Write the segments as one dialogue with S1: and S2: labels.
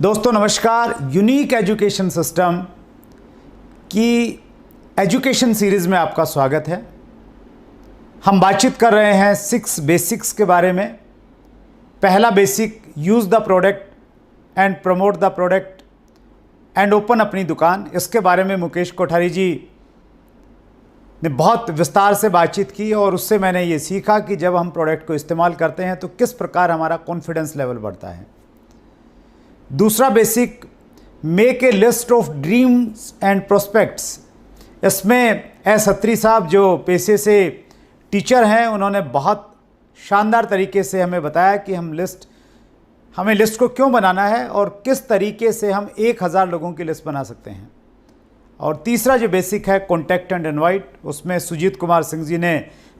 S1: दोस्तों नमस्कार। Unique education system की एजुकेशन सीरीज़ में आपका स्वागत है। हम बातचीत कर रहे हैं 6 बेसिक्स के बारे में। पहला basic, use the product and promote the product and open अपनी दुकान। इसके बारे में मुकेश कोठारी जी ने बहुत विस्तार से बातचीत की और उससे मैंने ये सीखा कि जब हम प्रोडक्ट को इस्तेमाल करते हैं तो किस प्रकार हमारा कॉन्फिडेंस लेवल बढ़ता है। दूसरा basic, make a list of dreams and prospects. इसमें एस अत्री साहब जो पेशे से टीचर हैं, उन्होंने बहुत शानदार तरीके से हमें बताया कि हमें लिस्ट को क्यों बनाना है और किस तरीके से हम 1000 लोगों की लिस्ट बना सकते हैं। और तीसरा जो बेसिक है, कॉन्टैक्ट एंड इनवाइट, उसमें सुजीत कुमार सिंह जी ने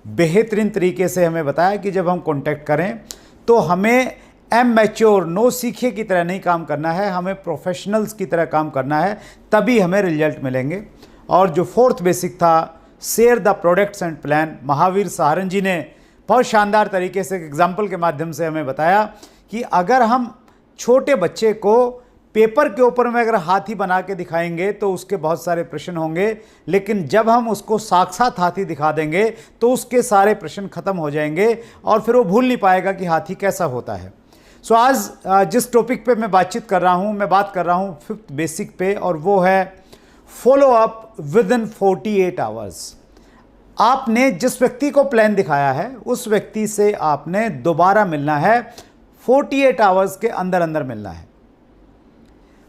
S1: बेहतरीन तरीके से हमें बताया कि जब हम कॉन्टैक्ट करें तो हमें मैच्योर नो सीखे की तरह नहीं काम करना है, हमें प्रोफेशनल्स की तरह काम करना है, तभी हमें रिजल्ट मिलेंगे। और जो फोर्थ बेसिक था, share the products and plan, Mahavir Saharan ji ने बहुत शानदार तरीके से एग्जाम्पल के माध्यम से हमें बताया कि अगर हम छोटे बच्चे को पेपर के ऊपर में अगर हाथी बना के दिखाएंगे तो उसके बहुत सारे प्रश्न होंगे, लेकिन जब हम उसको साक्षात हाथी दिखा देंगे तो उसके सारे प्रश्न खत्म हो जाएंगे और फिर वो भूल नहीं पाएगा कि हाथी कैसा होता है। सो आज जिस टॉपिक पे मैं बातचीत कर रहा हूँ, मैं बात कर रहा हूँ 5th बेसिक पे, और वो है follow up with in 48 hours. आपने जिस व्यक्ति को प्लान दिखाया है उस व्यक्ति से आपने दोबारा मिलना है, 48 आवर्स के अंदर अंदर मिलना है।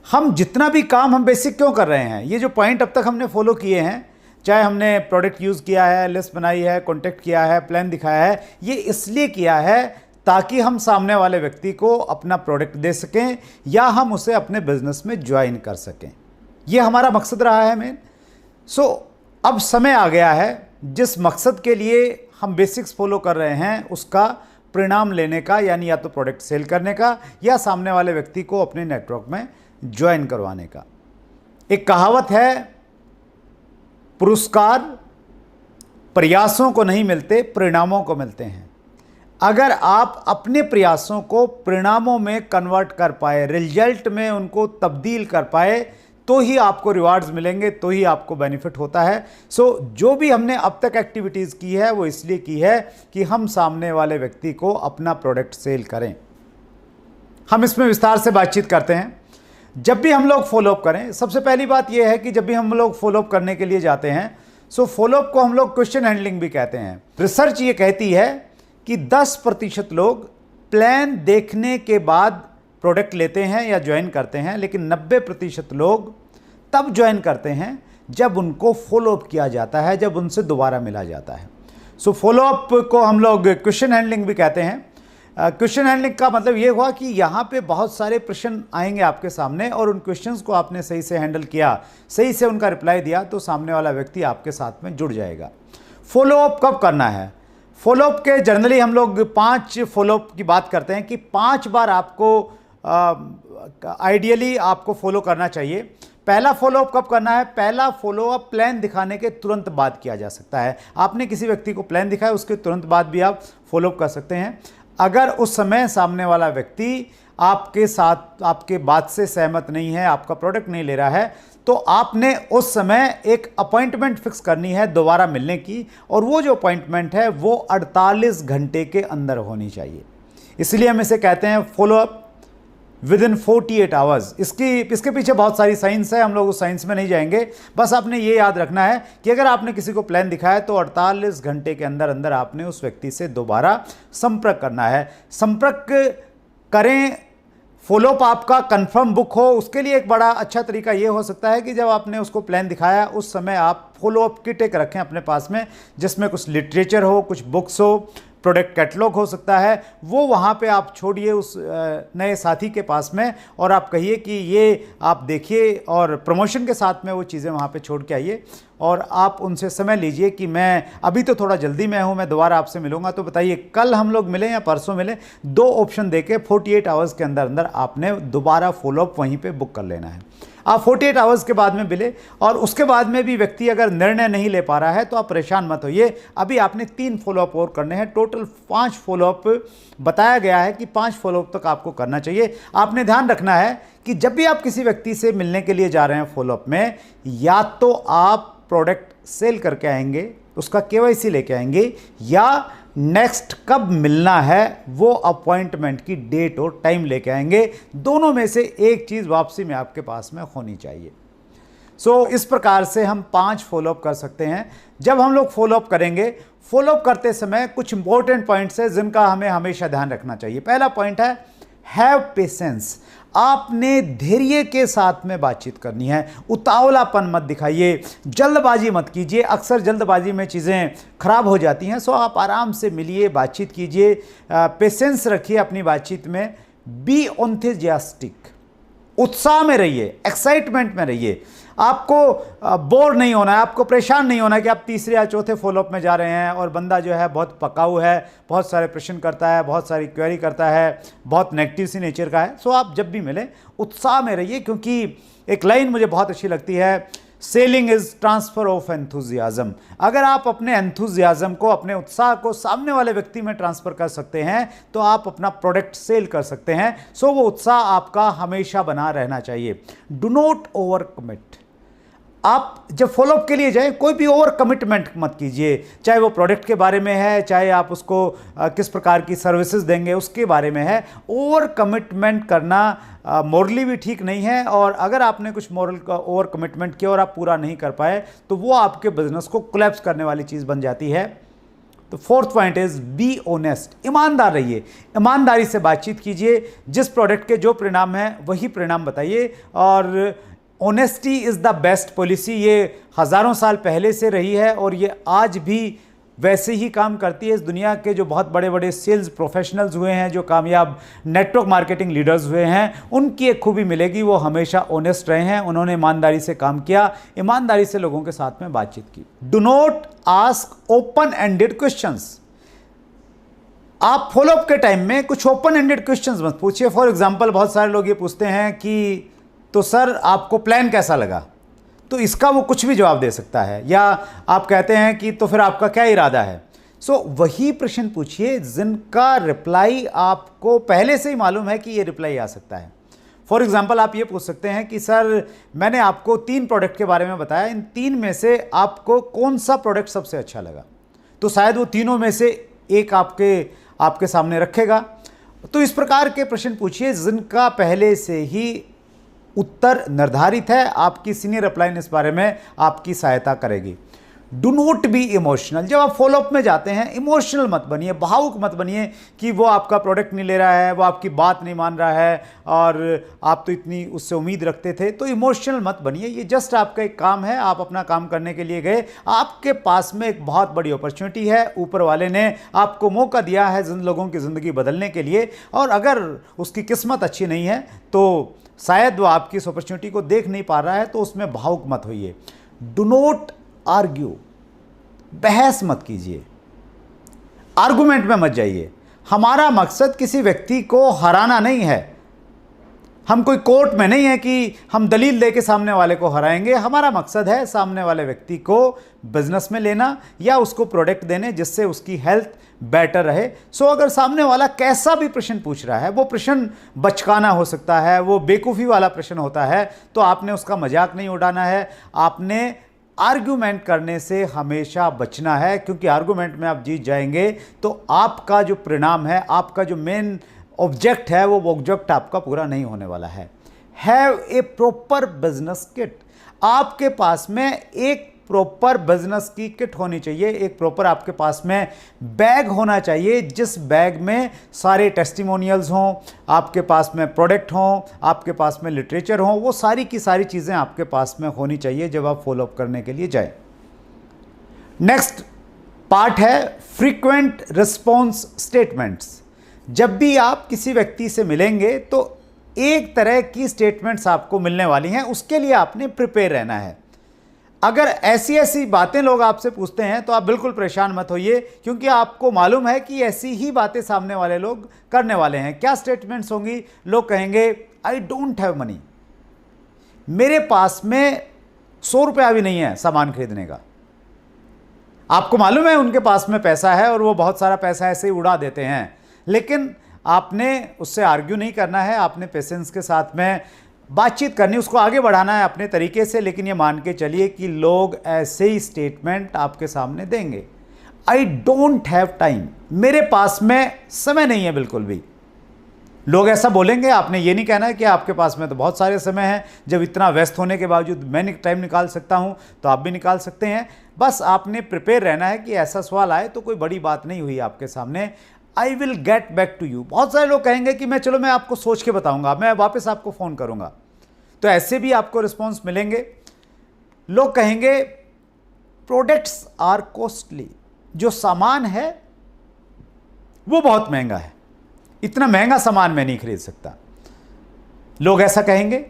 S1: हम जितना भी काम हम बेसिक क्यों कर रहे हैं, ये जो पॉइंट अब तक हमने फॉलो किए हैं, चाहे हमने प्रोडक्ट यूज़ किया है, लिस्ट बनाई है, कॉन्टेक्ट किया है, प्लान दिखाया है, ये इसलिए किया है ताकि हम सामने वाले व्यक्ति को अपना प्रोडक्ट दे सकें या हम उसे अपने बिजनेस में ज्वाइन कर सकें। ये हमारा मकसद रहा है मेन। सो अब समय आ गया है जिस मकसद के लिए हम बेसिक्स फॉलो कर रहे हैं उसका परिणाम लेने का, यानी या तो प्रोडक्ट सेल करने का या सामने वाले व्यक्ति को अपने नेटवर्क में ज्वाइन करवाने का। एक कहावत है, पुरस्कार प्रयासों को नहीं मिलते, परिणामों को मिलते हैं। अगर आप अपने प्रयासों को परिणामों में कन्वर्ट कर पाए, रिजल्ट में उनको तब्दील कर पाए, तो ही आपको रिवार्ड्स मिलेंगे, तो ही आपको बेनिफिट होता है। सो जो भी हमने अब तक एक्टिविटीज़ की है वो इसलिए की है कि हम सामने वाले व्यक्ति को अपना प्रोडक्ट सेल करें। हम इसमें विस्तार से बातचीत करते हैं। जब भी हम लोग फॉलोअप करें, सबसे पहली बात यह है कि जब भी हम लोग फॉलोअप करने के लिए जाते हैं, सो फॉलोअप को हम लोग क्वेश्चन हैंडलिंग भी कहते हैं। रिसर्च ये कहती है कि 10% लोग प्लान देखने के बाद प्रोडक्ट लेते हैं या ज्वाइन करते हैं, लेकिन 90% लोग तब ज्वाइन करते हैं जब उनको फॉलोअप किया जाता है, जब उनसे दोबारा मिला जाता है। सो फॉलोअप को हम लोग क्वेश्चन हैंडलिंग भी कहते हैं। क्वेश्चन हैंडलिंग का मतलब ये हुआ कि यहाँ पे बहुत सारे प्रश्न आएंगे आपके सामने और उन क्वेश्चंस को आपने सही से हैंडल किया, सही से उनका रिप्लाई दिया, तो सामने वाला व्यक्ति आपके साथ में जुड़ जाएगा। फॉलोअप कब करना है? फॉलोअप के जनरली हम लोग 5 फॉलोअप की बात करते हैं कि 5 बार आपको आइडियली आपको फॉलो करना चाहिए। पहला फॉलोअप कब करना है? पहला फॉलोअप प्लान दिखाने के तुरंत बाद किया जा सकता है। आपने किसी व्यक्ति को प्लान दिखाया, उसके तुरंत बाद भी आप फॉलोअप कर सकते हैं। अगर उस समय सामने वाला व्यक्ति आपके साथ आपके बात से सहमत नहीं है, आपका प्रोडक्ट नहीं ले रहा है, तो आपने उस समय एक अपॉइंटमेंट फिक्स करनी है दोबारा मिलने की, और वो जो अपॉइंटमेंट है वो 48 घंटे के अंदर होनी चाहिए। इसलिए हम इसे कहते हैं फॉलोअप विद इन 48 आवर्स। इसके पीछे बहुत सारी साइंस है, हम लोग उस साइंस में नहीं जाएंगे। बस आपने ये याद रखना है कि अगर आपने किसी को प्लान दिखाया तो 48 घंटे के अंदर अंदर आपने उस व्यक्ति से दोबारा संपर्क करना है। संपर्क करें, फॉलोअप आपका कंफर्म बुक हो। उसके लिए एक बड़ा अच्छा तरीका ये हो सकता है कि जब आपने उसको प्लान दिखाया उस समय आप फॉलोअप किट एक रखें अपने पास में, जिसमें कुछ लिटरेचर हो, कुछ बुक्स हो, प्रोडक्ट कैटलॉग हो सकता है, वो वहाँ पे आप छोड़िए उस नए साथी के पास में और आप कहिए कि ये आप देखिए, और प्रमोशन के साथ में वो चीज़ें वहाँ पे छोड़ के आइए और आप उनसे समय लीजिए कि मैं अभी तो थोड़ा जल्दी में हूँ, मैं दोबारा आपसे मिलूँगा, तो बताइए कल हम लोग मिलें या परसों मिलें। 2 ऑप्शन देके 48 आवर्स के अंदर अंदर आपने दोबारा फॉलोअप वहीं पर बुक कर लेना है। आप 48 आवर्स के बाद में मिले और उसके बाद में भी व्यक्ति अगर निर्णय नहीं ले पा रहा है तो आप परेशान मत होइए। अभी आपने 3 फॉलोअप और करने हैं, टोटल 5 फॉलोअप बताया गया है कि 5 फॉलोअप तक आपको करना चाहिए। आपने ध्यान रखना है कि जब भी आप किसी व्यक्ति से मिलने के लिए जा रहे हैं फॉलोअप में, या तो आप प्रोडक्ट सेल करके आएंगे, उसका केवाईसी लेके आएंगे, या नेक्स्ट कब मिलना है वो अपॉइंटमेंट की डेट और टाइम लेके आएंगे। दोनों में से एक चीज़ वापसी में आपके पास में होनी चाहिए। इस प्रकार से हम 5 फॉलोअप कर सकते हैं। जब हम लोग फॉलोअप करेंगे, फॉलोअप करते समय कुछ इंपॉर्टेंट पॉइंट्स है जिनका हमें हमेशा ध्यान रखना चाहिए। पहला पॉइंट है हैव पेशेंस। आपने धैर्य के साथ में बातचीत करनी है, उतावलापन मत दिखाइए, जल्दबाजी मत कीजिए। अक्सर जल्दबाजी में चीज़ें खराब हो जाती हैं। सो आप आराम से मिलिए, बातचीत कीजिए, पेशेंस रखिए अपनी बातचीत में। बी एंथुसियास्टिक, उत्साह में रहिए, एक्साइटमेंट में रहिए। आपको बोर नहीं होना है, आपको परेशान नहीं होना है कि आप तीसरे या चौथे फॉलोअप में जा रहे हैं और बंदा जो है बहुत पकाऊ है, बहुत सारे प्रश्न करता है, बहुत सारी क्वेरी करता है, बहुत नेगेटिव सी नेचर का है। आप जब भी मिलें उत्साह में रहिए, क्योंकि एक लाइन मुझे बहुत अच्छी लगती है, selling is transfer of enthusiasm. अगर आप अपने एंथुजियाज्म को, अपने उत्साह को सामने वाले व्यक्ति में ट्रांसफर कर सकते हैं तो आप अपना प्रोडक्ट सेल कर सकते हैं। वो उत्साह आपका हमेशा बना रहना चाहिए। Do not over commit. आप जब फॉलोअप के लिए जाएं, कोई भी ओवर कमिटमेंट मत कीजिए, चाहे वो प्रोडक्ट के बारे में है, चाहे आप उसको किस प्रकार की सर्विसेज देंगे उसके बारे में है। ओवर कमिटमेंट करना मॉरली भी ठीक नहीं है, और अगर आपने कुछ मॉरल का ओवर कमिटमेंट किया और आप पूरा नहीं कर पाए तो वो आपके बिजनेस को कोलैप्स करने वाली चीज़ बन जाती है। तो fourth point is be honest. ईमानदार रहिए, ईमानदारी से बातचीत कीजिए। जिस प्रोडक्ट के जो परिणाम है वही परिणाम बताइए। और honesty is the best policy. ये हज़ारों साल पहले से रही है और ये आज भी वैसे ही काम करती है। इस दुनिया के जो बहुत बड़े बड़े सेल्स प्रोफेशनल्स हुए हैं, जो कामयाब नेटवर्क मार्केटिंग लीडर्स हुए हैं, उनकी एक खूबी मिलेगी, वो हमेशा ऑनेस्ट रहे हैं। उन्होंने ईमानदारी से काम किया, ईमानदारी से लोगों के साथ में बातचीत की। Do not ask open ended questions. आप फॉलोअप के टाइम में कुछ ओपन एंडेड क्वेश्चंस मत पूछिए। फॉर एग्जाम्पल, बहुत सारे लोग ये पूछते हैं कि तो सर आपको प्लान कैसा लगा, तो इसका वो कुछ भी जवाब दे सकता है। या आप कहते हैं कि तो फिर आपका क्या इरादा है। वही प्रश्न पूछिए जिनका रिप्लाई आपको पहले से ही मालूम है कि ये रिप्लाई आ सकता है। फॉर एग्जाम्पल, आप ये पूछ सकते हैं कि सर मैंने आपको 3 प्रोडक्ट के बारे में बताया, इन 3 में से आपको कौन सा प्रोडक्ट सबसे अच्छा लगा। तो शायद वो तीनों में से एक आपके सामने रखेगा। तो इस प्रकार के प्रश्न पूछिए जिनका पहले से ही उत्तर निर्धारित है। आपकी सीनियर अपलाइन इस बारे में आपकी सहायता करेगी। Do not be emotional. जब आप फॉलोअप में जाते हैं, इमोशनल मत बनिए, भावुक मत बनिए कि वो आपका प्रोडक्ट नहीं ले रहा है, वो आपकी बात नहीं मान रहा है और आप तो इतनी उससे उम्मीद रखते थे। तो इमोशनल मत बनिए। ये जस्ट आपका एक काम है, आप अपना काम करने के लिए गए। आपके पास में एक बहुत बड़ी अपॉर्चुनिटी है, ऊपर वाले ने आपको मौका दिया है जिन लोगों की ज़िंदगी बदलने के लिए। और अगर उसकी किस्मत अच्छी नहीं है तो शायद वो आपकी इस अपॉर्चुनिटी को देख नहीं पा रहा है, तो उसमें भावुक मत होइए। Do not argue. बहस मत कीजिए, आर्गुमेंट में मत जाइए। हमारा मकसद किसी व्यक्ति को हराना नहीं है। हम कोई कोर्ट में नहीं है कि हम दलील देके सामने वाले को हराएंगे। हमारा मकसद है सामने वाले व्यक्ति को बिजनेस में लेना या उसको प्रोडक्ट देने जिससे उसकी हेल्थ बेटर रहे। अगर सामने वाला कैसा भी प्रश्न पूछ रहा है, वो प्रश्न बचकाना हो सकता है, वो बेवकूफ़ी वाला प्रश्न होता है, तो आपने उसका मजाक नहीं उड़ाना है। आपने आर्गुमेंट करने से हमेशा बचना है, क्योंकि आर्गुमेंट में आप जीत जाएंगे तो आपका जो परिणाम है, आपका जो मेन ऑब्जेक्ट है, वो ऑब्जेक्ट आपका पूरा नहीं होने वाला है। Have a proper business kit. आपके पास में एक प्रॉपर बिजनेस की किट होनी चाहिए। एक प्रॉपर आपके पास में बैग होना चाहिए, जिस बैग में सारे टेस्टिमोनियल्स हों, आपके पास में प्रोडक्ट हों, आपके पास में लिटरेचर हों, वो सारी की सारी चीज़ें आपके पास में होनी चाहिए जब आप फॉलोअप करने के लिए जाए। नेक्स्ट पार्ट है फ्रीक्वेंट रिस्पॉन्स स्टेटमेंट्स। जब भी आप किसी व्यक्ति से मिलेंगे तो एक तरह की स्टेटमेंट्स आपको मिलने वाली हैं, उसके लिए आपने प्रिपेयर रहना है। अगर ऐसी ऐसी बातें लोग आपसे पूछते हैं तो आप बिल्कुल परेशान मत होइए, क्योंकि आपको मालूम है कि ऐसी ही बातें सामने वाले लोग करने वाले हैं। क्या स्टेटमेंट्स होंगी? लोग कहेंगे आई डोंट हैव मनी, मेरे पास में 100 रुपया भी नहीं है सामान खरीदने का। आपको मालूम है उनके पास में पैसा है और वो बहुत सारा पैसा ऐसे ही उड़ा देते हैं, लेकिन आपने उससे आर्ग्यू नहीं करना है, आपने पेशेंस के साथ में बातचीत करनी, उसको आगे बढ़ाना है अपने तरीके से। लेकिन ये मान के चलिए कि लोग ऐसे ही स्टेटमेंट आपके सामने देंगे, आई डोंट हैव टाइम, मेरे पास में समय नहीं है बिल्कुल भी। लोग ऐसा बोलेंगे, आपने ये नहीं कहना है कि आपके पास में तो बहुत सारे समय हैं, जब इतना व्यस्त होने के बावजूद मैं टाइम निकाल सकता हूं, तो आप भी निकाल सकते हैं। बस आपने प्रिपेयर रहना है कि ऐसा सवाल आए तो कोई बड़ी बात नहीं हुई आपके सामने, I will get back to you. बहुत सारे लोग कहेंगे कि मैं आपको सोच के बताऊंगा, मैं वापस आपको फ़ोन करूंगा, तो ऐसे भी आपको रिस्पॉन्स मिलेंगे। लोग कहेंगे प्रोडक्ट्स आर कॉस्टली, जो सामान है वो बहुत महंगा है, इतना महंगा सामान मैं नहीं खरीद सकता। लोग ऐसा कहेंगे,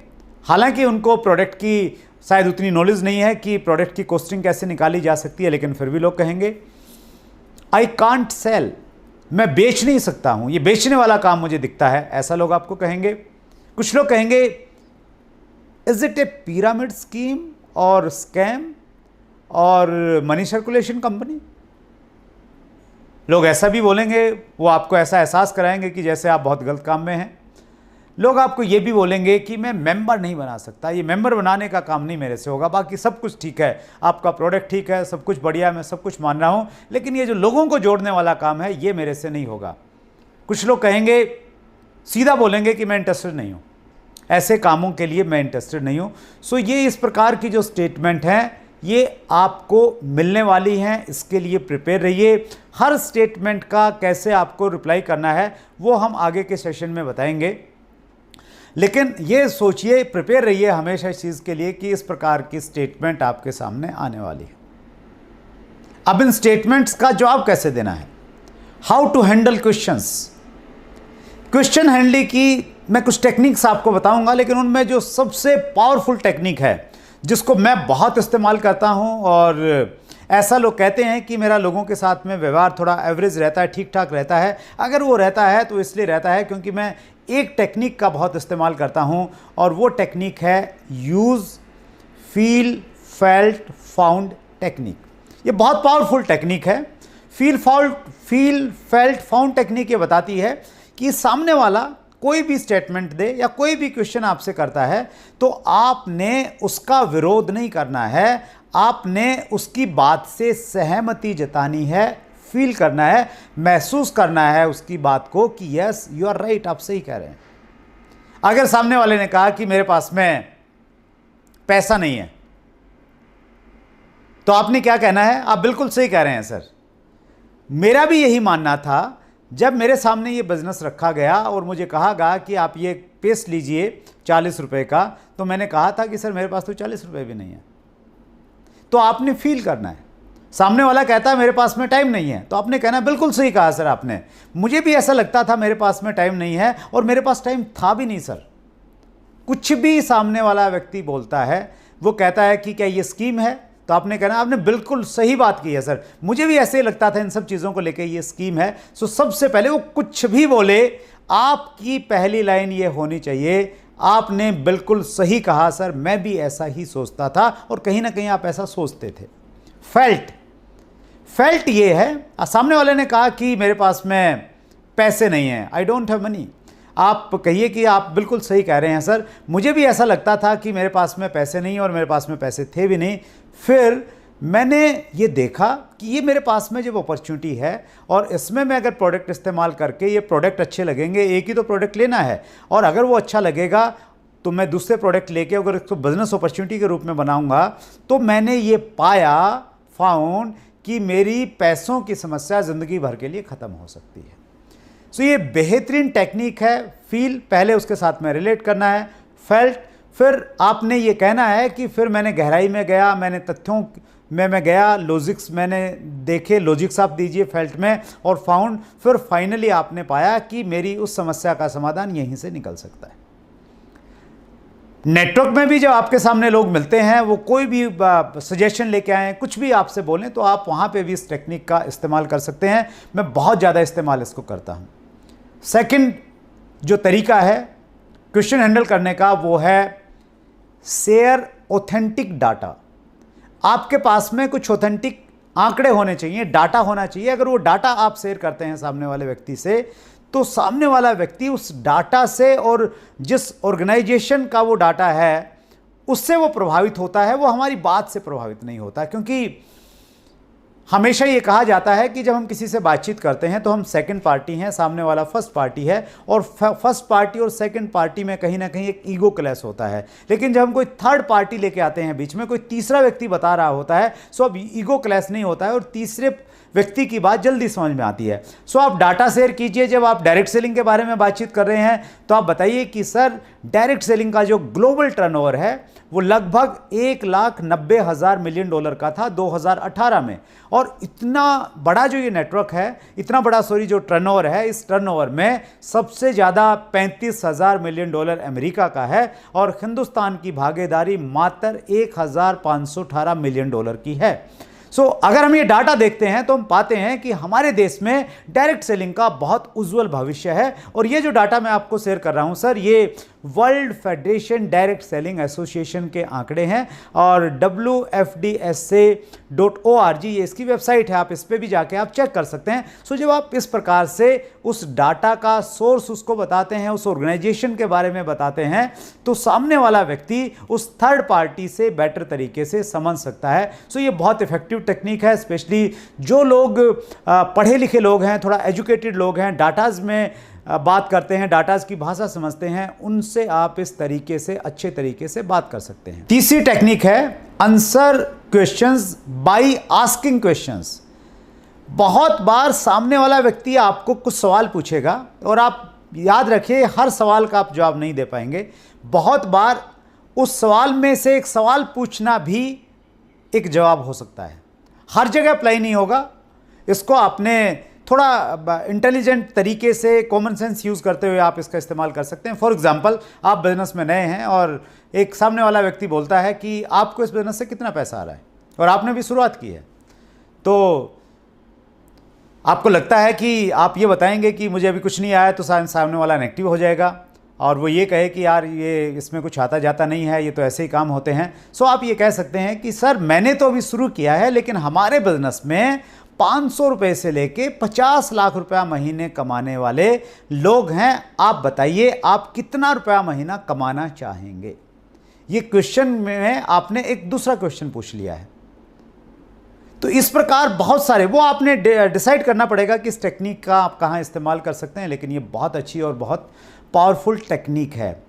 S1: हालांकि उनको प्रोडक्ट की शायद उतनी नॉलेज नहीं है कि प्रोडक्ट की कॉस्टिंग कैसे निकाली जा सकती है, लेकिन फिर भी लोग कहेंगे आई कांट सेल, मैं बेच नहीं सकता हूं, ये बेचने वाला काम मुझे दिखता है, ऐसा लोग आपको कहेंगे। कुछ लोग कहेंगे is it A pyramid scheme और स्कैम और मनी सर्कुलेशन कंपनी। लोग ऐसा भी बोलेंगे, वो आपको ऐसा एहसास कराएंगे कि जैसे आप बहुत गलत काम में हैं। लोग आपको ये भी बोलेंगे कि मैं मेंबर नहीं बना सकता, ये मेंबर बनाने का काम नहीं मेरे से होगा, बाकी सब कुछ ठीक है, आपका प्रोडक्ट ठीक है, सब कुछ बढ़िया है, मैं सब कुछ मान रहा हूं, लेकिन ये जो लोगों को जोड़ने वाला काम है ये मेरे से नहीं होगा। कुछ लोग कहेंगे, सीधा बोलेंगे कि मैं इंटरेस्टेड नहीं हूं, ऐसे कामों के लिए मैं इंटरेस्टेड नहीं हूं। सो ये इस प्रकार की जो स्टेटमेंट हैं ये आपको मिलने वाली हैं, इसके लिए प्रिपेयर रहिए। हर स्टेटमेंट का कैसे आपको रिप्लाई करना है वो हम आगे के सेशन में बताएंगे, लेकिन ये सोचिए, प्रिपेयर रहिए हमेशा इस चीज़ के लिए कि इस प्रकार की स्टेटमेंट आपके सामने आने वाली है। अब इन स्टेटमेंट्स का जवाब कैसे देना है, how to handle questions. Question handling की मैं कुछ टेक्निक्स आपको बताऊंगा, लेकिन उनमें जो सबसे पावरफुल टेक्निक है जिसको मैं बहुत इस्तेमाल करता हूं, और ऐसा लोग कहते हैं कि मेरा लोगों के साथ में व्यवहार थोड़ा एवरेज रहता है, ठीक ठाक रहता है। अगर वो रहता है तो इसलिए रहता है क्योंकि मैं एक टेक्निक का बहुत इस्तेमाल करता हूं, और वो टेक्निक है use feel felt found technique. ये बहुत पावरफुल टेक्निक है। फील फेल्ट फाउंड टेक्निक ये बताती है कि सामने वाला कोई भी स्टेटमेंट दे या कोई भी क्वेश्चन आपसे करता है तो आपने उसका विरोध नहीं करना है, आपने उसकी बात से सहमति जतानी है, फील करना है, महसूस करना है उसकी बात को कि यस यू आर राइट, आप सही कह रहे हैं। अगर सामने वाले ने कहा कि मेरे पास में पैसा नहीं है, तो आपने क्या कहना है, आप बिल्कुल सही कह रहे हैं सर, मेरा भी यही मानना था। जब मेरे सामने ये बिजनेस रखा गया और मुझे कहा गया कि आप ये पेस्ट लीजिए 40 रुपए का, तो मैंने कहा था कि सर मेरे पास तो 40 रुपए भी नहीं है। तो आपने फील करना है। सामने वाला कहता है मेरे पास में टाइम नहीं है, तो आपने कहना बिल्कुल सही कहा सर आपने, मुझे भी ऐसा लगता था मेरे पास में टाइम नहीं है, और मेरे पास टाइम था भी नहीं सर। कुछ भी सामने वाला व्यक्ति बोलता है, वो कहता है कि क्या ये स्कीम है, तो आपने कहना आपने बिल्कुल सही बात की है सर, मुझे भी ऐसे ही लगता था इन सब चीज़ों को लेके ये स्कीम है। सो सबसे पहले वो कुछ भी बोले, आपकी पहली लाइन ये होनी चाहिए, आपने बिल्कुल सही कहा सर, मैं भी ऐसा ही सोचता था, और कहीं ना कहीं आप ऐसा सोचते थे। फेल्ट ये है, सामने वाले ने कहा कि मेरे पास में पैसे नहीं हैं, आई डोंट हैव मनी, आप कहिए कि आप बिल्कुल सही कह रहे हैं सर, मुझे भी ऐसा लगता था कि मेरे पास में पैसे नहीं और मेरे पास में पैसे थे भी नहीं, फिर मैंने ये देखा कि ये मेरे पास में जब अपॉर्चुनिटी है और इसमें मैं अगर प्रोडक्ट इस्तेमाल करके, ये प्रोडक्ट अच्छे लगेंगे, एक ही तो प्रोडक्ट लेना है, और अगर वो अच्छा लगेगा तो मैं दूसरे प्रोडक्ट लेके अगर इसको बिजनेस अपॉर्चुनिटी के रूप में बनाऊंगा, तो मैंने ये फाउंड कि मेरी पैसों की समस्या ज़िंदगी भर के लिए ख़त्म हो सकती है। सो ये बेहतरीन टेक्निक है। फील पहले उसके साथ में रिलेट करना है, फेल्ट फिर आपने ये कहना है कि फिर मैंने गहराई में गया, मैंने तथ्यों में मैं गया, लॉजिक्स मैंने देखे, लॉजिक्स आप दीजिए फेल्ट में, और फाउंड, फिर फाइनली आपने पाया कि मेरी उस समस्या का समाधान यहीं से निकल सकता है। नेटवर्क में भी जब आपके सामने लोग मिलते हैं, वो कोई भी सजेशन लेके आए, कुछ भी आपसे बोलें, तो आप वहाँ पे भी इस टेक्निक का इस्तेमाल कर सकते हैं। मैं बहुत ज़्यादा इस्तेमाल इसको करता हूँ। सेकंड जो तरीका है क्वेश्चन हैंडल करने का, वो है शेयर ऑथेंटिक डाटा। आपके पास में कुछ ऑथेंटिक आंकड़े होने चाहिए, डाटा होना चाहिए। अगर वो डाटा आप शेयर करते हैं सामने वाले व्यक्ति से, तो सामने वाला व्यक्ति उस डाटा से और जिस ऑर्गेनाइजेशन का वो डाटा है उससे वो प्रभावित होता है, वो हमारी बात से प्रभावित नहीं होता। क्योंकि हमेशा ये कहा जाता है कि जब हम किसी से बातचीत करते हैं तो हम सेकंड पार्टी हैं, सामने वाला फर्स्ट पार्टी है, और फर्स्ट पार्टी और सेकंड पार्टी में कहीं ना कहीं एक ईगो क्लैश होता है। लेकिन जब हम कोई थर्ड पार्टी लेके आते हैं बीच में, कोई तीसरा व्यक्ति बता रहा होता है, सो अब ईगो क्लैश नहीं होता है और तीसरे व्यक्ति की बात जल्दी समझ में आती है। सो आप डाटा शेयर कीजिए। जब आप डायरेक्ट सेलिंग के बारे में बातचीत कर रहे हैं तो आप बताइए कि सर डायरेक्ट सेलिंग का जो ग्लोबल टर्नओवर है वो लगभग $1,90,000 का था 2018 में, और इतना बड़ा जो ये नेटवर्क है, इतना बड़ा जो टर्नओवर है, इस टर्नओवर में सबसे ज़्यादा $35,000 अमेरिका का है और हिंदुस्तान की भागीदारी मात्र $1,518 की है। सो अगर हम ये डाटा देखते हैं तो हम पाते हैं कि हमारे देश में डायरेक्ट सेलिंग का बहुत उज्जवल भविष्य है। और ये जो डाटा मैं आपको शेयर कर रहा हूं सर, ये world federation direct selling association के आंकड़े हैं और WFDSA.org ये इसकी वेबसाइट है, आप इस पर भी जाके आप चेक कर सकते हैं। सो जब आप इस प्रकार से उस डाटा का सोर्स उसको बताते हैं, उस ऑर्गेनाइजेशन के बारे में बताते हैं, तो सामने वाला व्यक्ति उस थर्ड पार्टी से बेटर तरीके से समझ सकता है। सो ये बहुत इफेक्टिव टेक्निक है, स्पेशली जो लोग पढ़े लिखे लोग हैं, थोड़ा एजुकेटेड लोग हैं, डाटाज में बात करते हैं, डाटाज की भाषा समझते हैं, उनसे आप इस तरीके से अच्छे तरीके से बात कर सकते हैं। तीसरी टेक्निक है answer questions by asking questions. बहुत बार सामने वाला व्यक्ति आपको कुछ सवाल पूछेगा और आप याद रखिए हर सवाल का आप जवाब नहीं दे पाएंगे। बहुत बार उस सवाल में से एक सवाल पूछना भी एक जवाब हो सकता है, हर जगह अप्लाई नहीं होगा। इसको आपने थोड़ा इंटेलिजेंट तरीके से कॉमन सेंस यूज़ करते हुए आप इसका इस्तेमाल कर सकते हैं। फॉर एग्जांपल, आप बिजनेस में नए हैं और एक सामने वाला व्यक्ति बोलता है कि आपको इस बिजनेस से कितना पैसा आ रहा है, और आपने भी शुरुआत की है, तो आपको लगता है कि आप ये बताएंगे कि मुझे अभी कुछ नहीं आया, तो सामने वाला नेगेटिव हो जाएगा और वो ये कहे कि यार ये इसमें कुछ आता जाता नहीं है, ये तो ऐसे ही काम होते हैं। सो आप ये कह सकते हैं कि सर मैंने तो अभी शुरू किया है, लेकिन हमारे बिजनेस में 500 रुपये से लेके 50 लाख रुपया महीने कमाने वाले लोग हैं। आप बताइए आप कितना रुपया महीना कमाना चाहेंगे। ये क्वेश्चन में आपने एक दूसरा क्वेश्चन पूछ लिया है। तो इस प्रकार बहुत सारे, वो आपने डिसाइड करना पड़ेगा कि इस टेक्निक का आप कहाँ इस्तेमाल कर सकते हैं, लेकिन ये बहुत अच्छी और बहुत पावरफुल टेक्निक है।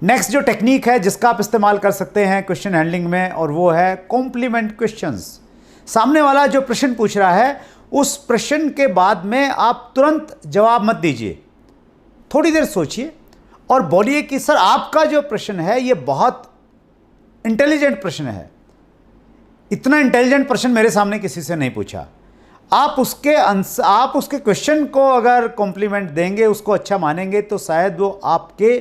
S1: नेक्स्ट जो टेक्निक है जिसका आप इस्तेमाल कर सकते हैं क्वेश्चन हैंडलिंग में, और वो है कॉम्प्लीमेंट क्वेश्चंस। सामने वाला जो प्रश्न पूछ रहा है उस प्रश्न के बाद में आप तुरंत जवाब मत दीजिए, थोड़ी देर सोचिए और बोलिए कि सर आपका जो प्रश्न है ये बहुत इंटेलिजेंट प्रश्न है, इतना इंटेलिजेंट प्रश्न मेरे सामने किसी से नहीं पूछा। आप उसके क्वेश्चन को अगर कॉम्प्लीमेंट देंगे, उसको अच्छा मानेंगे, तो शायद वो आपके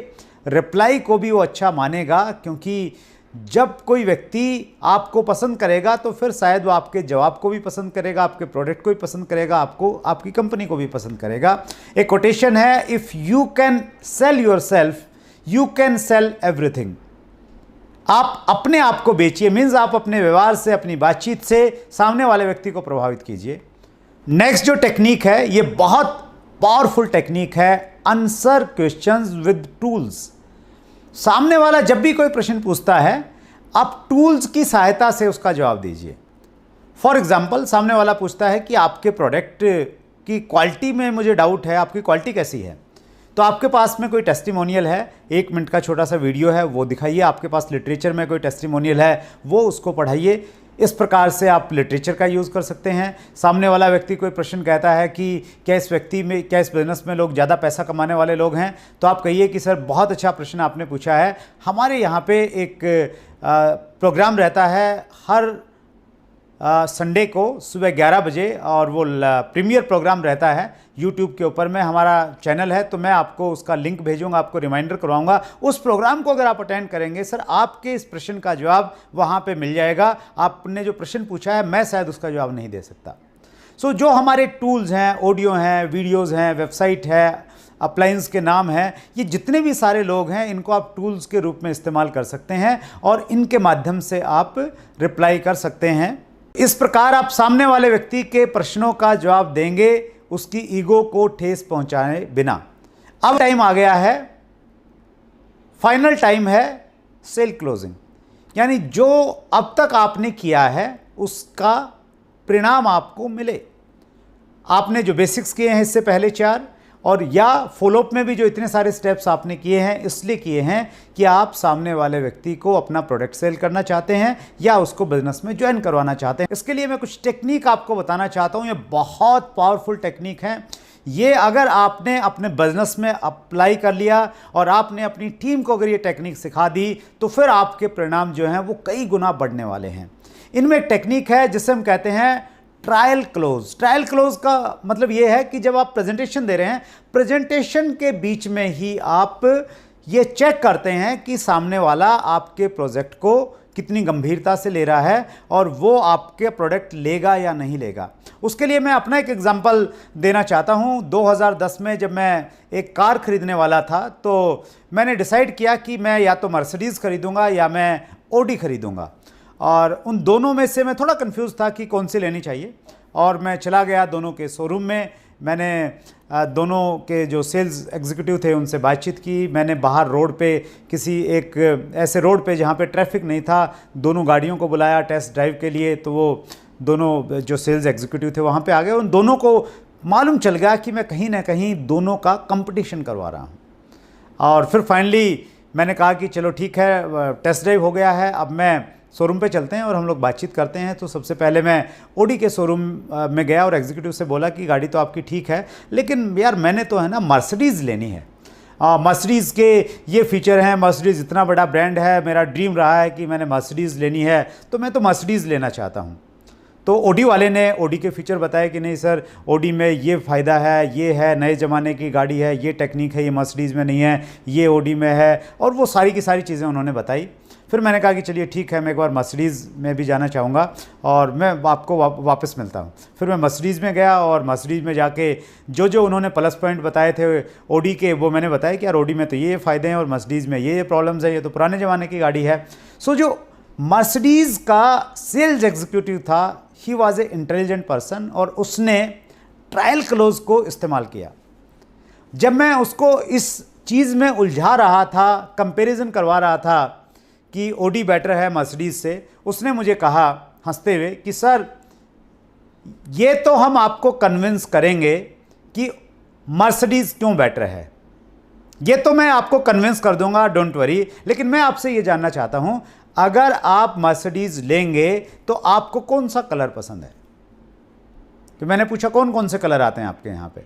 S1: रिप्लाई को भी वो अच्छा मानेगा। क्योंकि जब कोई व्यक्ति आपको पसंद करेगा तो फिर शायद वो आपके जवाब को भी पसंद करेगा, आपके प्रोडक्ट को भी पसंद करेगा, आपको आपकी कंपनी को भी पसंद करेगा। एक कोटेशन है, if you can sell your self you can sell everything. आप अपने आप को बेचिए, मीन्स आप अपने व्यवहार से, अपनी बातचीत से सामने वाले व्यक्ति को प्रभावित कीजिए। नेक्स्ट जो टेक्निक है ये बहुत पावरफुल टेक्निक है, आंसर क्वेश्चंस विद टूल्स। सामने वाला जब भी कोई प्रश्न पूछता है आप टूल्स की सहायता से उसका जवाब दीजिए। फॉर एग्जांपल, सामने वाला पूछता है कि आपके प्रोडक्ट की क्वालिटी में मुझे डाउट है, आपकी क्वालिटी कैसी है, तो आपके पास में कोई टेस्टिमोनियल है, 1 मिनट का छोटा सा वीडियो है, वो दिखाइए। आपके पास लिटरेचर में कोई टेस्टिमोनियल है, वो उसको पढ़ाइए। इस प्रकार से आप लिटरेचर का यूज़ कर सकते हैं। सामने वाला व्यक्ति कोई प्रश्न कहता है कि क्या इस बिज़नेस में लोग ज़्यादा पैसा कमाने वाले लोग हैं, तो आप कहिए कि सर बहुत अच्छा प्रश्न आपने पूछा है। हमारे यहाँ पे एक प्रोग्राम रहता है हर संडे को सुबह 11 बजे, और वो प्रीमियर प्रोग्राम रहता है यूट्यूब के ऊपर में, हमारा चैनल है, तो मैं आपको उसका लिंक भेजूंगा, आपको रिमाइंडर करवाऊंगा। उस प्रोग्राम को अगर आप अटेंड करेंगे सर, आपके इस प्रश्न का जवाब वहाँ पे मिल जाएगा। आपने जो प्रश्न पूछा है मैं शायद उसका जवाब नहीं दे सकता। सो जो हमारे टूल्स हैं, ऑडियो हैं, वीडियोज़ हैं, वेबसाइट है, अप्लायंस के नाम हैं, ये जितने भी सारे लोग हैं इनको आप टूल्स के रूप में इस्तेमाल कर सकते हैं और इनके माध्यम से आप रिप्लाई कर सकते हैं। इस प्रकार आप सामने वाले व्यक्ति के प्रश्नों का जवाब देंगे उसकी ईगो को ठेस पहुंचाए बिना। अब टाइम आ गया है, फाइनल टाइम है सेल क्लोजिंग, यानी जो अब तक आपने किया है उसका परिणाम आपको मिले। आपने जो बेसिक्स किए हैं इससे पहले 4 और या फॉलोअप में भी जो इतने सारे स्टेप्स आपने किए हैं इसलिए किए हैं कि आप सामने वाले व्यक्ति को अपना प्रोडक्ट सेल करना चाहते हैं या उसको बिजनेस में ज्वाइन करवाना चाहते हैं। इसके लिए मैं कुछ टेक्निक आपको बताना चाहता हूं। ये बहुत पावरफुल टेक्निक है। ये अगर आपने अपने बिजनेस में अप्लाई कर लिया और आपने अपनी टीम को अगर ये टेक्निक सिखा दी तो फिर आपके परिणाम जो हैं वो कई गुना बढ़ने वाले हैं। इनमें एक टेक्निक है जिसे हम कहते हैं ट्रायल क्लोज। ट्रायल क्लोज का मतलब यह है कि जब आप प्रेजेंटेशन दे रहे हैं, प्रेजेंटेशन के बीच में ही आप ये चेक करते हैं कि सामने वाला आपके प्रोजेक्ट को कितनी गंभीरता से ले रहा है और वो आपके प्रोडक्ट लेगा या नहीं लेगा। उसके लिए मैं अपना एक एग्जांपल देना चाहता हूं। 2010 में जब मैं एक कार खरीदने वाला था तो मैंने डिसाइड किया कि मैं या तो मर्सिडीज़ खरीदूंगा या मैं ऑडी खरीदूंगा, और उन दोनों में से मैं थोड़ा कंफ्यूज था कि कौन सी लेनी चाहिए। और मैं चला गया दोनों के शोरूम में, मैंने दोनों के जो सेल्स एग्जीक्यूटिव थे उनसे बातचीत की। मैंने बाहर रोड पे किसी एक ऐसे रोड पे जहाँ पे ट्रैफिक नहीं था दोनों गाड़ियों को बुलाया टेस्ट ड्राइव के लिए। तो वो दोनों जो सेल्स एग्जीक्यूटिव थे वहाँ पे आ गए। उन दोनों को मालूम चल गया कि मैं कहीं ना कहीं दोनों का कंपटीशन करवा रहा हूँ। और फिर फाइनली मैंने कहा कि चलो ठीक है, टेस्ट ड्राइव हो गया है, अब मैं शोरूम पे चलते हैं और हम लोग बातचीत करते हैं। तो सबसे पहले मैं ऑडी के शोरूम में गया और एग्जीक्यूटिव से बोला कि गाड़ी तो आपकी ठीक है, लेकिन यार मैंने तो है ना मर्सिडीज़ लेनी है। मर्सिडीज़ के ये फीचर हैं, मर्सिडीज़ इतना बड़ा ब्रांड है, मेरा ड्रीम रहा है कि मैंने मर्सिडीज़ लेनी है, तो मैं तो मर्सिडीज़ लेना चाहता हूँ। तो ऑडी वाले ने ऑडी के फीचर बताए कि नहीं सर, ऑडी में ये फ़ायदा है, ये है, नए ज़माने की गाड़ी है, ये टेक्निक है, ये मर्सिडीज़ में नहीं है, ये ऑडी में है, और वो सारी की सारी चीज़ें उन्होंने बताई। फिर मैंने कहा कि चलिए ठीक है, मैं एक बार मर्सिडीज़ में भी जाना चाहूँगा और मैं आपको वापस मिलता हूँ। फिर मैं मर्सिडीज़ में गया और मर्सिडीज़ में जाके जो उन्होंने प्लस पॉइंट बताए थे ऑडी के, वो मैंने बताया कि यार ऑडी में तो ये फ़ायदे हैं और मर्सिडीज़ में ये प्रॉब्लम्स है, ये तो पुराने ज़माने की गाड़ी है। सो जो मर्सिडीज़ का सेल्स एग्जीक्यूटिव था, he was a intelligent person और उसने ट्रायल क्लोज को इस्तेमाल किया। जब मैं उसको इस चीज़ में उलझा रहा था, कंपैरिजन करवा रहा था कि ऑडी बेटर है मर्सिडीज़ से, उसने मुझे कहा हंसते हुए कि सर ये तो हम आपको कन्विंस करेंगे कि मर्सिडीज़ क्यों बेटर है, ये तो मैं आपको कन्विंस कर दूंगा, डोंट वरी, लेकिन मैं आपसे ये जानना चाहता हूं अगर आप मर्सिडीज़ लेंगे तो आपको कौन सा कलर पसंद है। तो मैंने पूछा कौन कौन से कलर आते हैं आपके यहाँ पे,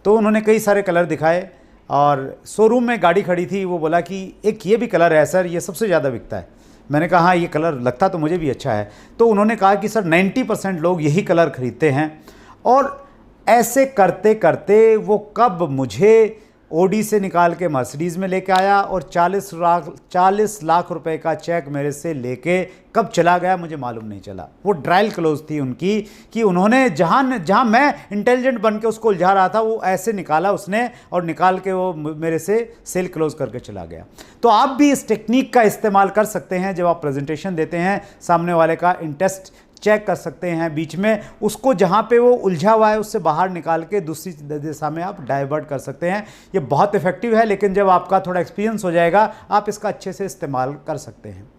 S1: तो उन्होंने कई सारे कलर दिखाए और शोरूम में गाड़ी खड़ी थी, वो बोला कि एक ये भी कलर है सर, ये सबसे ज़्यादा बिकता है। मैंने कहा हाँ ये कलर लगता तो मुझे भी अच्छा है। तो उन्होंने कहा कि सर 90% लोग यही कलर खरीदते हैं। और ऐसे करते करते वो कब मुझे ऑडी से निकाल के मर्सिडीज़ में लेके आया और 40 लाख रुपए का चेक मेरे से लेके कब चला गया मुझे मालूम नहीं चला। वो ट्रायल क्लोज थी उनकी कि उन्होंने जहाँ मैं इंटेलिजेंट बन के उसको उलझा रहा था, वो ऐसे निकाला उसने और निकाल के वो मेरे से सेल क्लोज करके चला गया। तो आप भी इस टेक्निक का इस्तेमाल कर सकते हैं। जब आप प्रेजेंटेशन देते हैं, सामने वाले का इंटरेस्ट चेक कर सकते हैं, बीच में उसको जहाँ पे वो उलझा हुआ है उससे बाहर निकाल के दूसरी दिशा में आप डाइवर्ट कर सकते हैं। ये बहुत इफेक्टिव है, लेकिन जब आपका थोड़ा एक्सपीरियंस हो जाएगा आप इसका अच्छे से इस्तेमाल कर सकते हैं।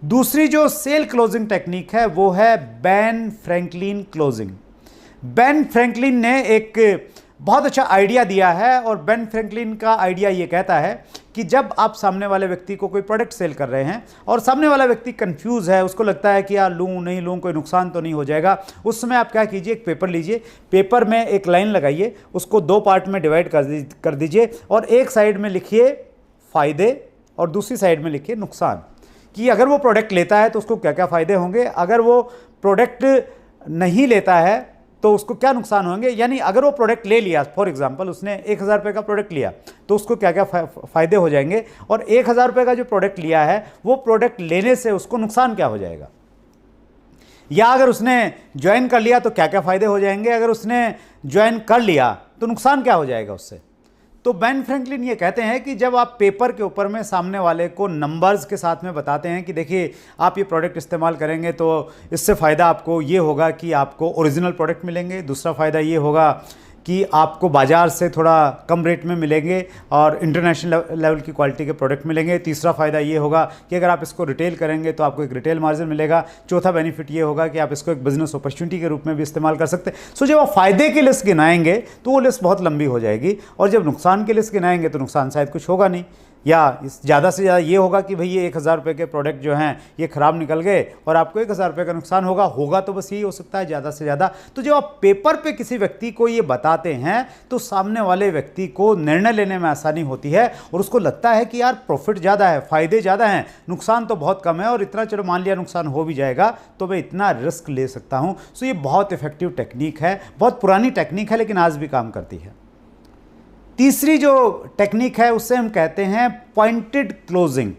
S1: दूसरी जो सेल क्लोजिंग टेक्निक है वो है Ben Franklin closing. Ben Franklin ने एक बहुत अच्छा आइडिया दिया है और बेन फ्रैंकलिन का आइडिया ये कहता है कि जब आप सामने वाले व्यक्ति को कोई प्रोडक्ट सेल कर रहे हैं और सामने वाला व्यक्ति कंफ्यूज है, उसको लगता है कि यार लूँ नहीं लूँ, कोई नुकसान तो नहीं हो जाएगा, उस समय आप क्या कीजिए, एक पेपर लीजिए, पेपर में एक लाइन लगाइए, उसको 2 पार्ट में डिवाइड कर दीजिए और एक साइड में लिखिए फ़ायदे और दूसरी साइड में लिखिए नुकसान, कि अगर वो प्रोडक्ट लेता है तो उसको क्या क्या फ़ायदे होंगे, अगर वो प्रोडक्ट नहीं लेता है तो उसको क्या नुकसान होंगे। यानी अगर वो प्रोडक्ट ले लिया, फॉर एग्जांपल उसने 1000 रुपये का प्रोडक्ट लिया तो उसको क्या क्या फ़ायदे हो जाएंगे, और 1000 रुपये का जो प्रोडक्ट लिया है वो प्रोडक्ट लेने से उसको नुकसान क्या हो जाएगा। या अगर उसने ज्वाइन कर लिया तो क्या क्या फ़ायदे हो जाएंगे, अगर उसने ज्वाइन कर लिया तो नुकसान क्या हो जाएगा उससे। तो बेन फ्रैंकलिन ये कहते हैं कि जब आप पेपर के ऊपर में सामने वाले को नंबर्स के साथ में बताते हैं कि देखिए आप ये प्रोडक्ट इस्तेमाल करेंगे तो इससे फ़ायदा आपको ये होगा कि आपको ओरिजिनल प्रोडक्ट मिलेंगे, दूसरा फ़ायदा ये होगा कि आपको बाज़ार से थोड़ा कम रेट में मिलेंगे और इंटरनेशनल लेवल की क्वालिटी के प्रोडक्ट मिलेंगे, तीसरा फ़ायदा ये होगा कि अगर आप इसको रिटेल करेंगे तो आपको एक रिटेल मार्जिन मिलेगा, चौथा बेनिफिट ये होगा कि आप इसको एक बिज़नेस अपॉर्चुनिटी के रूप में भी इस्तेमाल कर सकते हैं। सो जब आप फ़ायदे की लिस्ट गिनाएंगे तो वो लिस्ट बहुत लंबी हो जाएगी, और जब नुकसान की लिस्ट गिनाएंगे तो नुकसान शायद कुछ होगा नहीं, या ज़्यादा से ज़्यादा ये होगा कि भाई ये 1000 रुपये के प्रोडक्ट जो हैं ये ख़राब निकल गए और आपको 1000 रुपये का नुकसान होगा तो बस यही हो सकता है ज़्यादा से ज़्यादा। तो जब आप पेपर पे किसी व्यक्ति को ये बताते हैं तो सामने वाले व्यक्ति को निर्णय लेने में आसानी होती है और उसको लगता है कि यार प्रॉफिट ज़्यादा है, फ़ायदे ज़्यादा हैं, नुकसान तो बहुत कम है, और इतना चलो मान लिया नुकसान हो भी जाएगा तो मैं इतना रिस्क ले सकता हूँ। सो ये बहुत इफेक्टिव टेक्निक है, बहुत पुरानी टेक्निक है लेकिन आज भी काम करती है। तीसरी जो टेक्निक है उससे हम कहते हैं पॉइंटेड क्लोजिंग।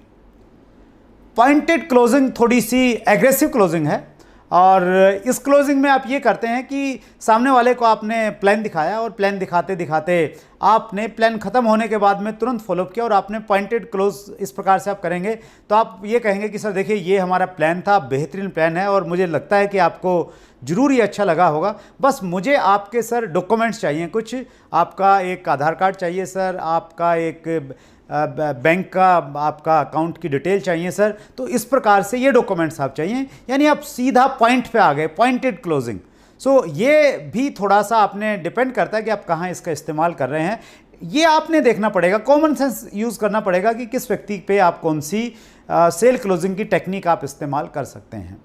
S1: पॉइंटेड क्लोजिंग थोड़ी सी एग्रेसिव क्लोजिंग है, और इस क्लोजिंग में आप ये करते हैं कि सामने वाले को आपने प्लान दिखाया और प्लान दिखाते दिखाते आपने प्लान ख़त्म होने के बाद में तुरंत फॉलोअप किया और आपने पॉइंटेड क्लोज इस प्रकार से आप करेंगे तो आप ये कहेंगे कि सर देखिए ये हमारा प्लान था, बेहतरीन प्लान है और मुझे लगता है कि आपको ज़रूर ये अच्छा लगा होगा, बस मुझे आपके सर डॉक्यूमेंट्स चाहिए, कुछ आपका एक आधार कार्ड चाहिए सर, आपका एक बैंक का आपका अकाउंट की डिटेल चाहिए सर, तो इस प्रकार से ये डॉक्यूमेंट्स आप चाहिए, यानी आप सीधा पॉइंट पे आ गए, पॉइंटेड क्लोजिंग। सो ये भी थोड़ा सा आपने डिपेंड करता है कि आप कहाँ इसका इस्तेमाल कर रहे हैं, ये आपने देखना पड़ेगा, कॉमन सेंस यूज़ करना पड़ेगा कि किस व्यक्ति पे आप कौन सी सेल क्लोजिंग की टेक्निक आप इस्तेमाल कर सकते हैं।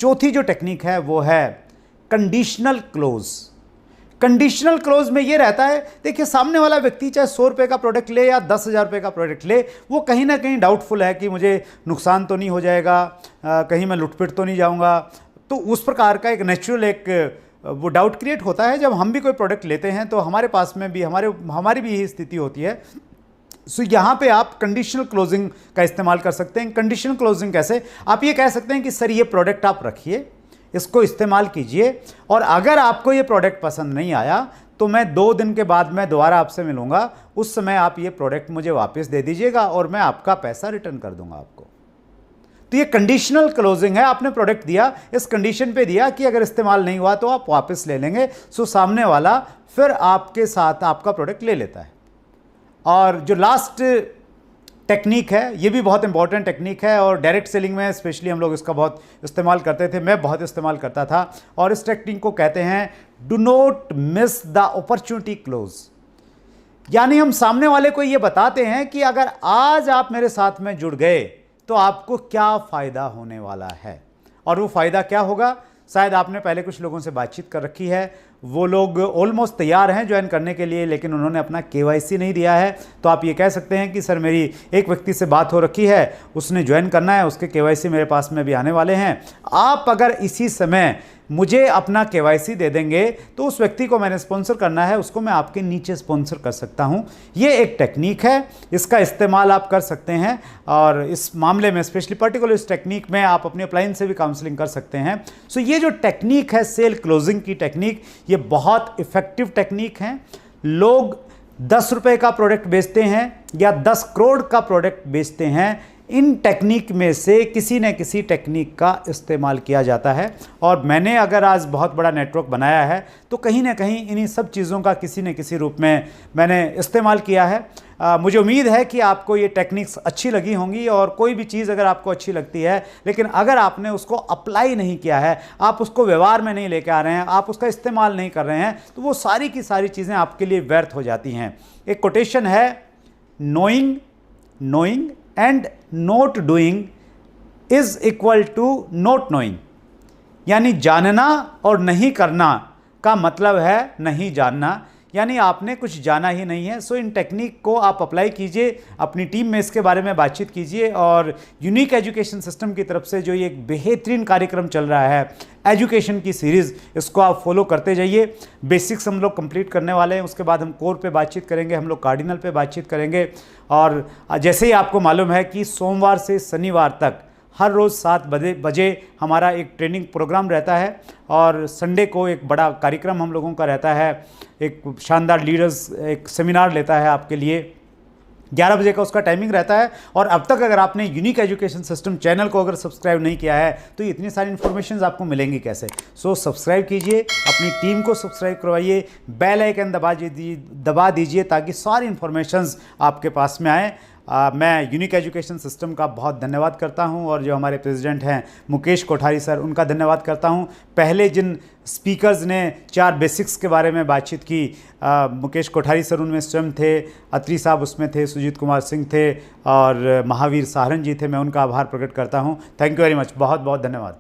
S1: चौथी जो टेक्निक है वो है कंडीशनल क्लोज। कंडीशनल क्लोज में ये रहता है, देखिए सामने वाला व्यक्ति चाहे 100 रुपये का प्रोडक्ट ले या 10,000 रुपये का प्रोडक्ट ले, वो कहीं ना कहीं डाउटफुल है कि मुझे नुकसान तो नहीं हो जाएगा, कहीं मैं लुटपिट तो नहीं जाऊंगा। तो उस प्रकार का एक नेचुरल एक वो डाउट क्रिएट होता है जब हम भी कोई प्रोडक्ट लेते हैं तो हमारे पास में भी हमारी भी यही स्थिति होती है। सो यहाँ पे आप कंडीशनल क्लोजिंग का इस्तेमाल कर सकते हैं। कंडीशनल क्लोजिंग कैसे, आप ये कह सकते हैं कि सर ये प्रोडक्ट आप रखिए, इसको इस्तेमाल कीजिए, और अगर आपको ये प्रोडक्ट पसंद नहीं आया तो मैं 2 दिन के बाद मैं दोबारा आपसे मिलूंगा, उस समय आप ये प्रोडक्ट मुझे वापस दे दीजिएगा और मैं आपका पैसा रिटर्न कर दूंगा आपको। तो ये कंडीशनल क्लोजिंग है, आपने प्रोडक्ट दिया, इस कंडीशन पे दिया कि अगर इस्तेमाल नहीं हुआ तो आप वापस ले लेंगे। सो सामने वाला फिर आपके साथ आपका प्रोडक्ट ले लेता है। और जो लास्ट टेक्निक है ये भी बहुत इंपॉर्टेंट टेक्निक है, और डायरेक्ट सेलिंग में स्पेशली हम लोग इसका बहुत इस्तेमाल करते थे, मैं बहुत इस्तेमाल करता था, और इस टेक्निक को कहते हैं do not miss the opportunity close. यानी हम सामने वाले को ये बताते हैं कि अगर आज आप मेरे साथ में जुड़ गए तो आपको क्या फ़ायदा होने वाला है, और वो फ़ायदा क्या होगा। शायद आपने पहले कुछ लोगों से बातचीत कर रखी है, वो लोग ऑलमोस्ट तैयार हैं ज्वाइन करने के लिए, लेकिन उन्होंने अपना KYC नहीं दिया है। तो आप ये कह सकते हैं कि सर मेरी एक व्यक्ति से बात हो रखी है, उसने ज्वाइन करना है, उसके KYC मेरे पास में भी आने वाले हैं, आप अगर इसी समय मुझे अपना KYC दे देंगे तो उस व्यक्ति को मैंने स्पॉन्सर करना है, उसको मैं आपके नीचे स्पॉन्सर कर सकता हूं। ये एक टेक्निक है, इसका इस्तेमाल आप कर सकते हैं, और इस मामले में स्पेशली पर्टिकुलर इस टेक्निक में आप अपने अपलाइन से भी काउंसलिंग कर सकते हैं। सो ये जो टेक्निक है सेल क्लोजिंग की टेक्निक, ये बहुत इफेक्टिव टेक्निक है। लोग 10 रुपये का प्रोडक्ट बेचते हैं या 10 करोड़ का प्रोडक्ट बेचते हैं, इन टेक्निक में से किसी न किसी टेक्निक का इस्तेमाल किया जाता है। और मैंने अगर आज बहुत बड़ा नेटवर्क बनाया है तो कहीं ना कहीं इन्हीं सब चीज़ों का किसी न किसी रूप में मैंने इस्तेमाल किया है। मुझे उम्मीद है कि आपको ये टेक्निक्स अच्छी लगी होंगी, और कोई भी चीज़ अगर आपको अच्छी लगती है लेकिन अगर आपने उसको अप्लाई नहीं किया है, आप उसको व्यवहार में नहीं लेके आ रहे हैं, आप उसका इस्तेमाल नहीं कर रहे हैं, तो वो सारी की सारी चीज़ें आपके लिए व्यर्थ हो जाती हैं। एक कोटेशन है, knowing and not doing is equal to not knowing. यानी जानना और नहीं करना का मतलब है नहीं जानना, यानी आपने कुछ जाना ही नहीं है। सो इन टेक्निक को आप अप्लाई कीजिए, अपनी टीम में इसके बारे में बातचीत कीजिए, और यूनिक एजुकेशन सिस्टम की तरफ से जो ये एक बेहतरीन कार्यक्रम चल रहा है एजुकेशन की सीरीज़, इसको आप फॉलो करते जाइए। बेसिक्स हम लोग कंप्लीट करने वाले हैं, उसके बाद हम कोर पे बातचीत करेंगे, हम लोग कार्डिनल पे बातचीत करेंगे। और जैसे ही आपको मालूम है कि सोमवार से शनिवार तक हर रोज़ 7 बजे हमारा एक ट्रेनिंग प्रोग्राम रहता है और संडे को एक बड़ा कार्यक्रम हम लोगों का रहता है। एक शानदार लीडर्स एक सेमिनार लेता है आपके लिए, 11 बजे का उसका टाइमिंग रहता है। और अब तक अगर आपने यूनिक एजुकेशन सिस्टम चैनल को अगर सब्सक्राइब नहीं किया है तो इतनी सारी इन्फॉर्मेशन आपको मिलेंगी कैसे। सो सब्सक्राइब कीजिए, अपनी टीम को सब्सक्राइब करवाइए, बेल आइकन दबा दीजिए ताकि सारी इन्फॉर्मेशंस आपके पास में आए। मैं यूनिक एजुकेशन सिस्टम का बहुत धन्यवाद करता हूं और जो हमारे प्रेसिडेंट हैं मुकेश कोठारी सर, उनका धन्यवाद करता हूं। पहले जिन स्पीकर्स ने 4 बेसिक्स के बारे में बातचीत की, मुकेश कोठारी सर उनमें स्वयं थे, अत्री साहब उसमें थे, सुजीत कुमार सिंह थे और महावीर साहरन जी थे। मैं उनका आभार प्रकट करता हूँ। थैंक यू वेरी मच, बहुत बहुत धन्यवाद।